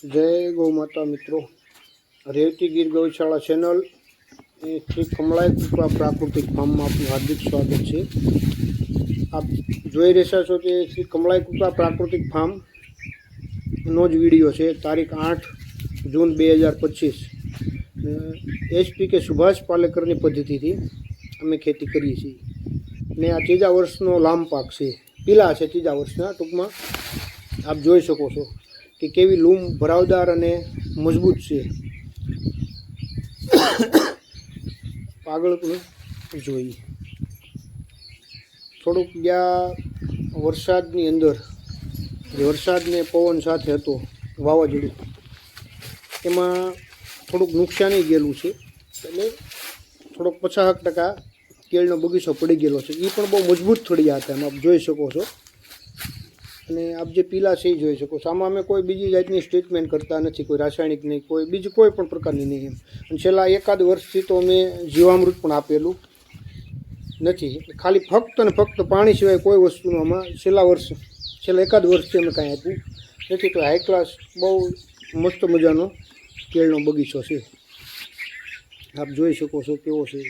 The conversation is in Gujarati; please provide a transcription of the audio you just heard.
जय गौ माता मित्रों, रेवती गिर गौशाला चेनल श्री कमलाय कृपा प्राकृतिक फार्म में आपનું हार्दिक स्वागत है। आप જોઈ રહ્યા છો કે શ્રી કમલાય કૃપા પ્રાકૃતિક ફાર્મ નો જ વિડીયો છે। તારીખ 8 જૂન 2025 એચપીકે સુભાષ પાલેકરની પદ્ધતિથી અમે ખેતી કરીએ છીએ ને આ ત્રીજા વર્ષનો લાંબ પાક છે, પીલા છે ત્રીજા વર્ષના। ટૂંકમાં આપ જોઈ શકો છો કે કેવી લૂમ ભરાવદાર અને મજબૂત છે। આગળ પણ જોઈએ। થોડુંક જ્યાં વરસાદની અંદર જે વરસાદને પવન સાથે હતો વાવાઝોડું, એમાં થોડુંક નુકસાની ગયેલું છે, એટલે થોડોક 50% કેળનો બગીચો પડી ગયેલો છે। એ પણ બહુ મજબૂત થળિયા હતા, એમ આપ જોઈ શકો છો। અને આપ જે પીલા છે એ જોઈ શકો છો। આમાં અમે કોઈ બીજી જાતની ટ્રીટમેન્ટ કરતા નથી, કોઈ રાસાયણિક નહીં, કોઈ બીજી કોઈ પણ પ્રકારની નહીં એમ। અને છેલ્લા એકાદ વર્ષથી તો અમે જીવામૃત પણ આપેલું નથી, ખાલી ફક્ત અને ફક્ત પાણી સિવાય કોઈ વસ્તુનું આમાં છેલ્લા એકાદ વર્ષથી અમે કાંઈ આપ્યું નથી। તો હાઈ ક્લાસ બહુ મસ્ત મજાનો કેળનો બગીચો છે, આપ જોઈ શકો છો કેવો છે।